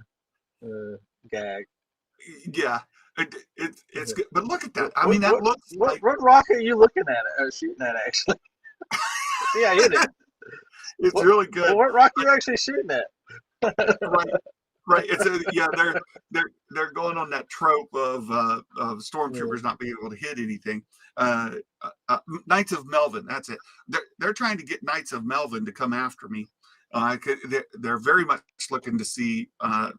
gag. Yeah, it's good. But look at that. I mean, that looks like what rock are you looking at? Shooting at actually? Yeah, I hit it. It's really good. Well, what rock are you actually shooting at? Right. It's they're going on that trope of stormtroopers not being able to hit anything. Knights of Melvin. That's it. They're trying to get Knights of Melvin to come after me. They're very much looking to see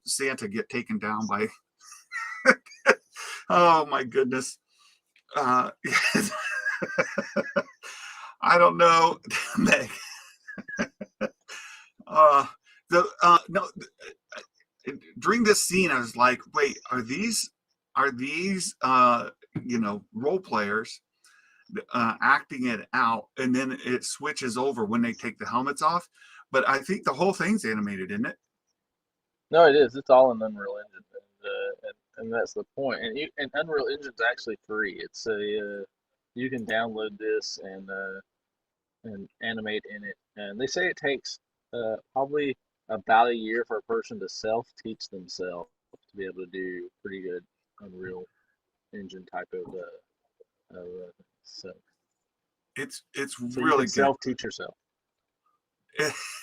Santa get taken down by. Oh my goodness. I don't know, Meg. No. During this scene, I was like, "Wait, are these role players acting it out?" And then it switches over when they take the helmets off. But I think the whole thing's animated, isn't it? No, it is. It's all in Unreal Engine, and that's the point. And Unreal Engine's actually free. It's you can download this and animate in it. And they say it takes probably about a year for a person to self-teach themselves to be able to do pretty good Unreal Engine type of so It's so you really can good. self-teach yourself.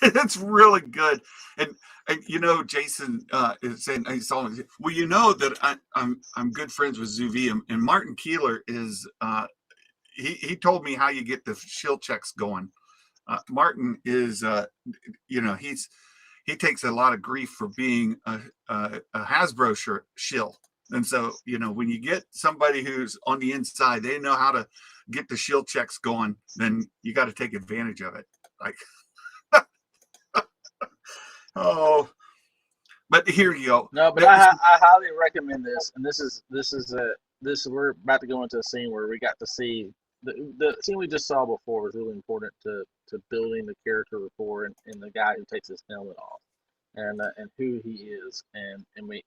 It's really good, and Jason is saying he's all, well, that I'm good friends with Zuvi, and Martin Keeler is he told me how you get the shill checks going. Martin is he takes a lot of grief for being a Hasbro shill. And so, when you get somebody who's on the inside, they know how to get the shill checks going, then you got to take advantage of it. Like, oh, but here you go. No, but I highly recommend this. And we're about to go into a scene where we got to see the scene we just saw before was really important to building the character rapport and the guy who takes his helmet off and who he is and we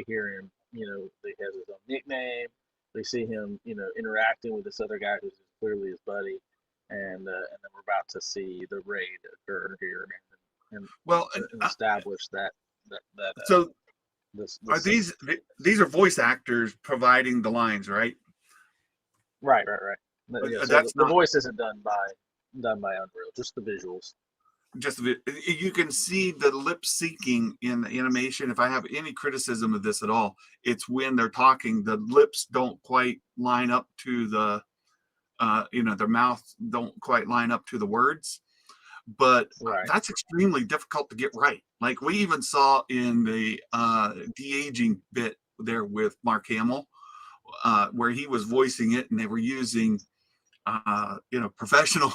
hear him, he has his own nickname. We see him, interacting with this other guy who's clearly his buddy, and then we're about to see the raid occur here, and Well, and establish that so are this these are voice actors providing the lines, right? right. Yeah, so That's the not voice isn't done by Unreal, just the visuals. just you can see the lip syncing in the animation. If I have any criticism of this at all, it's when they're talking, the lips don't quite line up to the their mouth don't quite line up to the words. But Right, that's extremely difficult to get right. Like we even saw in the de-aging bit there with Mark Hamill, where he was voicing it, and they were using professional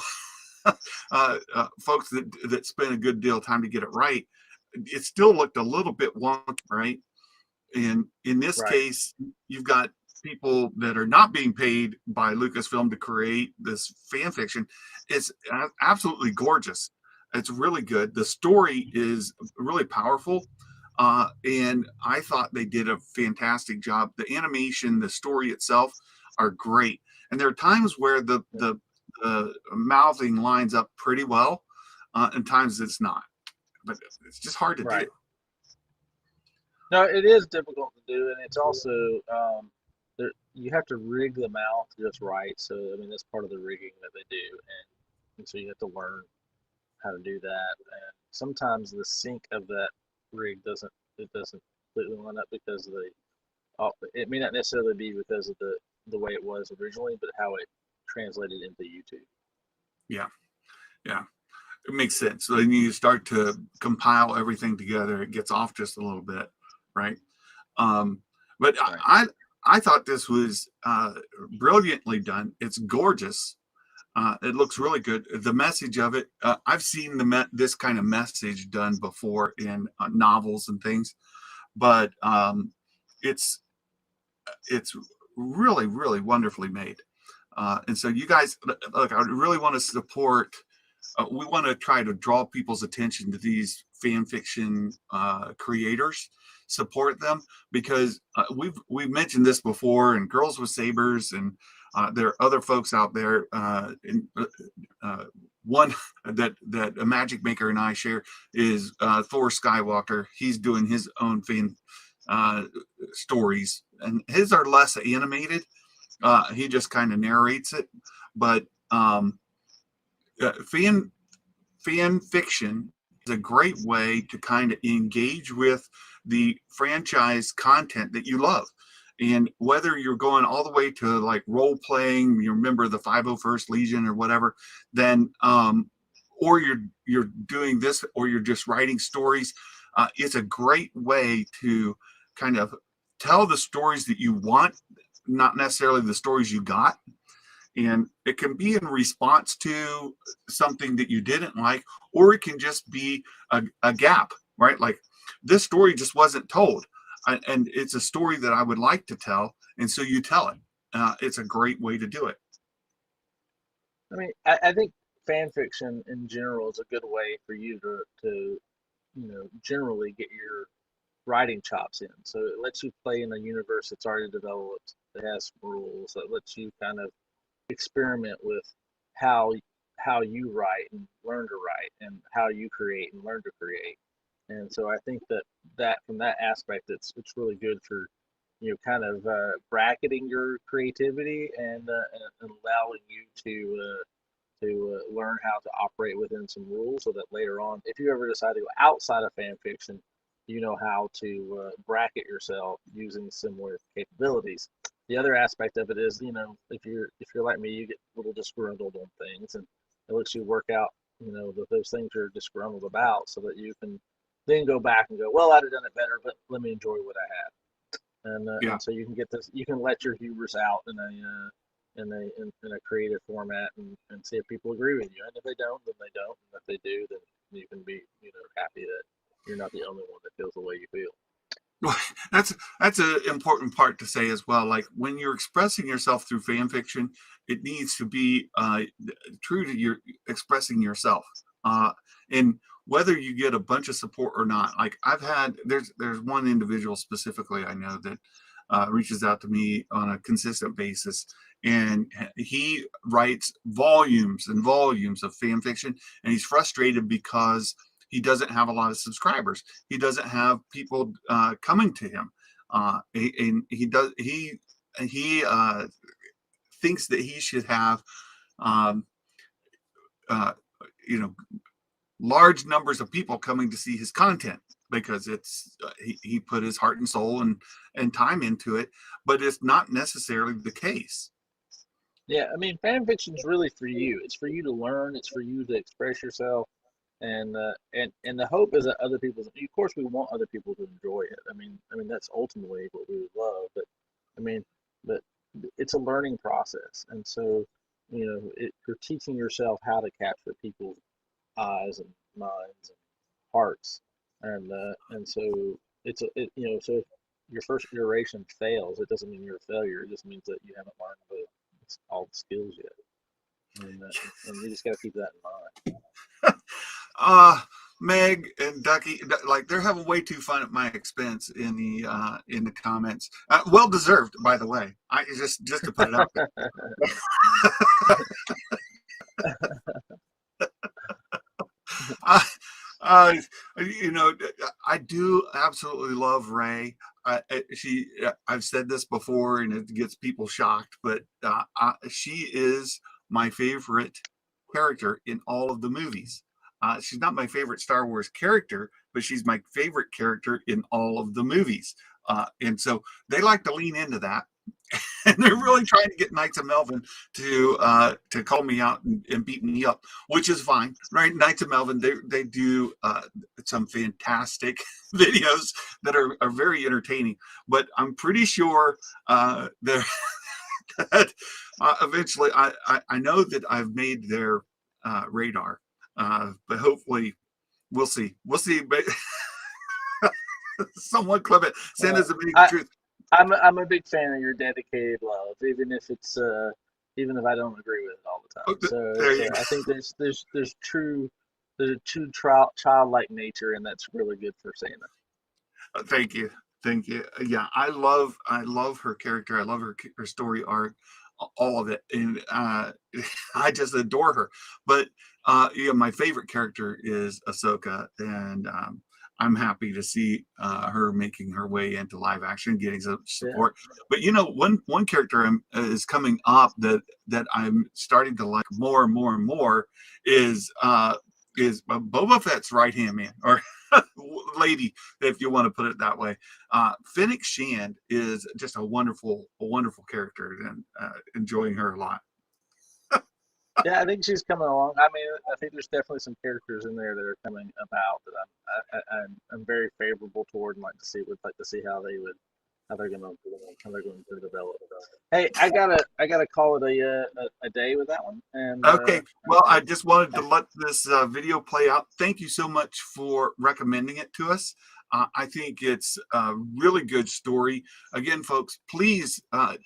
folks that spent a good deal of time to get it right. It still looked a little bit wonky, right? And in this right, case, you've got people that are not being paid by Lucasfilm to create this fan fiction. It's absolutely gorgeous. It's really good. The story is really powerful. And I thought they did a fantastic job. The animation, the story itself are great. And there are times where the mouthing lines up pretty well, and times it's not. But it's just hard to do. right. No, it is difficult to do, and it's also you have to rig the mouth just right. So I mean, that's part of the rigging that they do, and so you have to learn how to do that. And sometimes the sync of that rig doesn't completely line up because it may not necessarily be because of the way it was originally, but how it translated into YouTube. Yeah, yeah. It makes sense. So then you start to compile everything together. It gets off just a little bit, right? Um, but Right. I thought this was brilliantly done. It's gorgeous. It looks really good. The message of it, I've seen this kind of message done before in novels and things, but it's it's really really wonderfully made. And so you guys, look, I really want to support. We want to try to draw people's attention to these fan fiction creators, support them because we've mentioned this before, and Girls with Sabers, and there are other folks out there. One that a Magic Maker and I share is Thor Skywalker. He's doing his own fan uh, stories, and his are less animated. He just kind of narrates it, but fan fiction is a great way to kind of engage with the franchise content that you love. And whether you're going all the way to like role playing, you remember the 501st Legion or whatever, then or you're doing this, or you're just writing stories, it's a great way to kind of tell the stories that you want, not necessarily the stories you got. And it can be in response to something that you didn't like, or it can just be a gap, right? Like this story just wasn't told, and it's a story that I would like to tell, and so you tell it. It's a great way to do it. I mean, I think fan fiction in general is a good way for you to generally get your writing chops in. So it lets you play in a universe that's already developed, that has some rules, that lets you kind of experiment with how how you write and learn to write, and how you create and learn to create. And so I think that from that aspect, it's really good for kind of bracketing your creativity and allowing you to learn how to operate within some rules, so that later on, if you ever decide to go outside of fan fiction, you know how to bracket yourself using similar capabilities. The other aspect of it is, if you're like me, you get a little disgruntled on things, and it lets you work out, those things you're disgruntled about, so that you can then go back and go, well, I'd have done it better, but let me enjoy what I had. Yeah, And so you can get this, you can let your hubris out in a creative format, and see if people agree with you. And if they don't, then they don't. And if they do, then you can be happy that you're not the only one that feels the way you feel. well, that's an important part to say as well. Like when you're expressing yourself through fan fiction, it needs to be true to your expressing yourself. And whether you get a bunch of support or not, like there's one individual specifically I know that reaches out to me on a consistent basis, and he writes volumes and volumes of fan fiction, and he's frustrated because He doesn't have a lot of subscribers. He doesn't have people coming to him. And he thinks that he should have, um, uh, you know, large numbers of people coming to see his content because he put his heart and soul and time into it, but it's not necessarily the case. Yeah, I mean, fan fiction is really for you. It's for you to learn. It's for you to express yourself, and the hope is that other people. Of course, we want other people to enjoy it. I mean that's ultimately what we would love. But I mean, but it's a learning process, and so you're teaching yourself how to capture people's eyes and minds and hearts, and so so if your first iteration fails, it doesn't mean you're a failure. It just means that you haven't learned all the skills yet, and you just got to keep that in mind. Meg and Ducky, like they're having way too fun at my expense in the comments. Well deserved, by the way. I just to put it out there. uh, uh, I do absolutely love Ray. I've said this before, and it gets people shocked, but she is my favorite character in all of the movies. She's not my favorite Star Wars character, but she's my favorite character in all of the movies. And so they like to lean into that. And they're really trying to get Knights of Melvin to call me out and beat me up, which is fine, right? Knights of Melvin, they do some fantastic videos that are very entertaining, but I'm pretty sure that eventually I know that I've made their radar, but hopefully we'll see. But someone clip it. Santa's admitting the truth. I'm a big fan of your dedicated love, even if even if I don't agree with it all the time. So I think there's a true childlike nature, and that's really good for Santa. Thank you. Yeah, I love her character. I love her story arc, all of it, and I just adore her. But my favorite character is Ahsoka, and I'm happy to see her making her way into live action, getting some support. Yeah. But one character is coming up that I'm starting to like more and more and more is Boba Fett's right hand man, or lady, if you want to put it that way. Fennec Shand is just a wonderful character, and enjoying her a lot. Yeah, I think she's coming along. I mean, I think there's definitely some characters in there that are coming about that I'm very favorable toward, and would like to see how they're going to develop. Hey, I gotta call it a day with that one. And okay, well, I just wanted to let this video play out. Thank you so much for recommending it to us. I think it's a really good story. Again, folks, please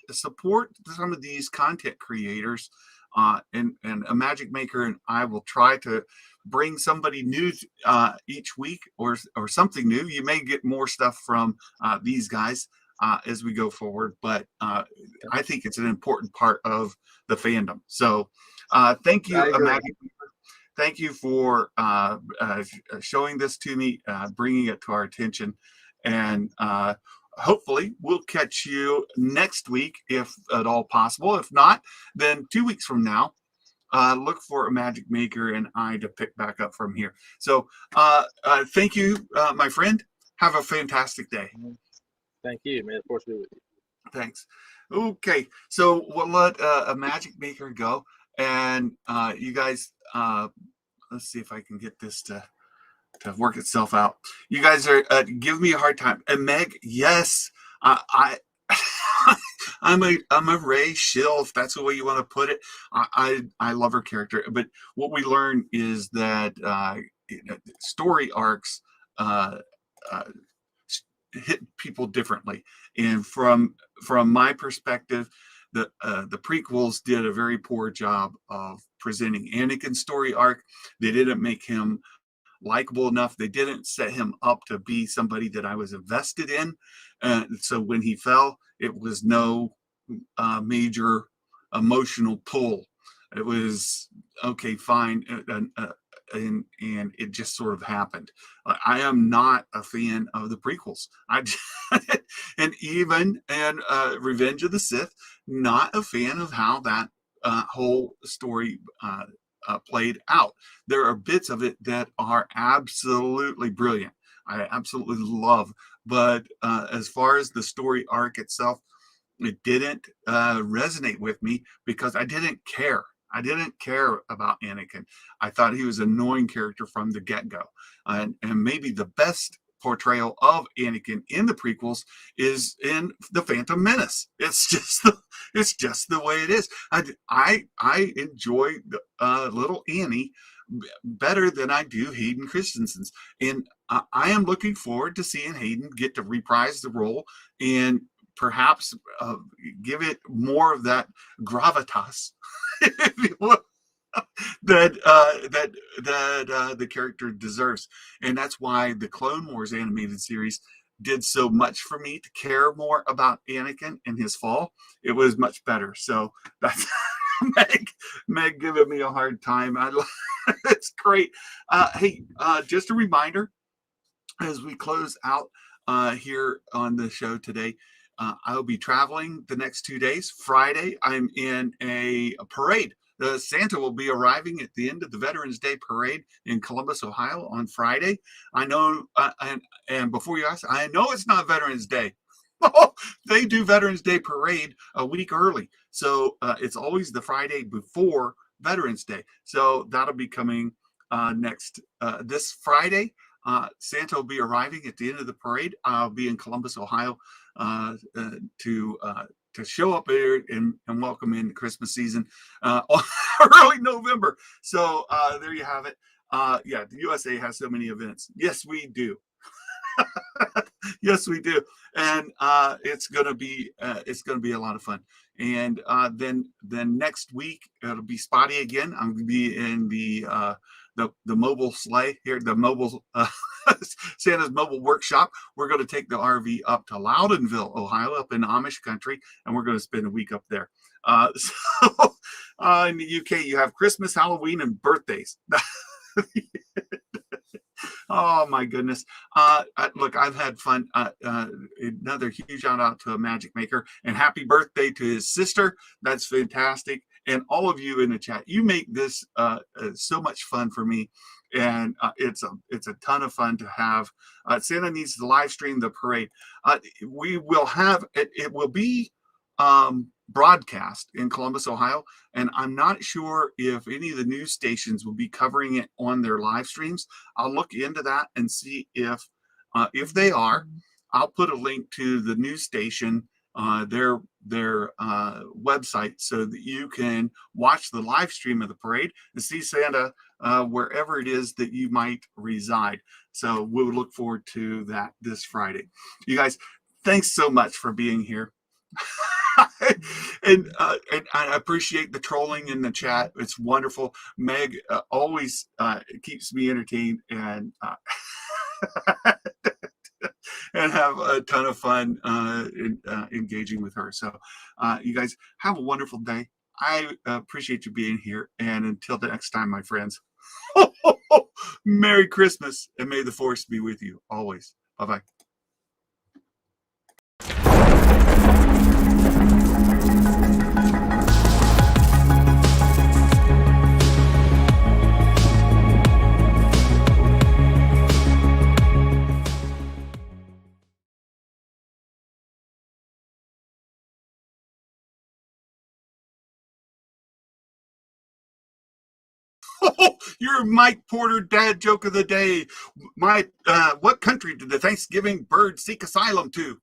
support some of these content creators. And a Magic Maker and I will try to bring somebody new each week, or something new. You may get more stuff from these guys as we go forward, but I think it's an important part of the fandom. So thank you, Magic Maker. Thank you for showing this to me, bringing it to our attention, and hopefully we'll catch you next week, if at all possible. If not, then 2 weeks from now, look for a Magic Maker and I to pick back up from here. So thank you, my friend. Have a fantastic day. Thank you. May the force be with you. Thanks. Okay, so we'll let a Magic Maker go, and you guys, let's see if I can get this to work itself out. You guys are giving me a hard time. And Meg, yes, I'm a Ray shill, if that's the way you want to put it. I love her character, but what we learn is that story arcs hit people differently, and from my perspective, the prequels did a very poor job of presenting Anakin's story arc. They didn't make him likable enough. They didn't set him up to be somebody that I was invested in. So when he fell, it was no major emotional pull. It was okay, fine. and it just sort of happened. I am not a fan of the prequels. And even in Revenge of the Sith, not a fan of how that whole story played out. There are bits of it that are absolutely brilliant. I absolutely love, but as far as the story arc itself, it didn't resonate with me because I didn't care. I didn't care about Anakin. I thought he was an annoying character from the get-go. And maybe the best portrayal of Anakin in the prequels is in the Phantom Menace. It's just the way it is. I enjoy little Annie better than I do Hayden Christensen's, and I am looking forward to seeing Hayden get to reprise the role and perhaps give it more of that gravitas, if you will, that the character deserves. And that's why the Clone Wars animated series did so much for me to care more about Anakin and his fall. It was much better. So that's Meg giving me a hard time. It's great. Hey, just a reminder as we close out here on the show today. I'll be traveling the next 2 days. Friday, I'm in a parade. Santa will be arriving at the end of the Veterans Day parade in Columbus, Ohio on Friday. I know, and before you ask, I know it's not Veterans Day. They do Veterans Day parade a week early. So it's always the Friday before Veterans Day. So that'll be coming this Friday. Santa will be arriving at the end of the parade. I'll be in Columbus, Ohio, to show up there and welcome in the Christmas season early November. So there you have it. Yeah, the USA has so many events. Yes, we do. Yes, we do, and it's gonna be a lot of fun. And then next week it'll be spotty again. I'm gonna be in the mobile sleigh here, the mobile Santa's mobile workshop. We're going to take the RV up to Loudonville, Ohio, up in Amish country, and we're going to spend a week up there. So in the UK, you have Christmas, Halloween, and birthdays. Oh my goodness. Look, I've had fun. Another huge shout out to a magic maker and happy birthday to his sister. That's fantastic. And all of you in the chat, you make this so much fun for me. And it's a ton of fun to have. Santa needs to live stream the parade. We will have it will be broadcast in Columbus, Ohio, and I'm not sure if any of the news stations will be covering it on their live streams. I'll look into that and see if they are. I'll put a link to the news station, their website, so that you can watch the live stream of the parade and see Santa wherever it is that you might reside. So we'll look forward to that this Friday. You guys, thanks so much for being here. and I appreciate the trolling in the chat. It's wonderful. Meg always keeps me entertained and and have a ton of fun engaging with her. So you guys have a wonderful day. I appreciate you being here. And until the next time, my friends, Merry Christmas and may the force be with you always. Bye-bye. Your Mike Porter dad joke of the day. What country did the Thanksgiving bird seek asylum to?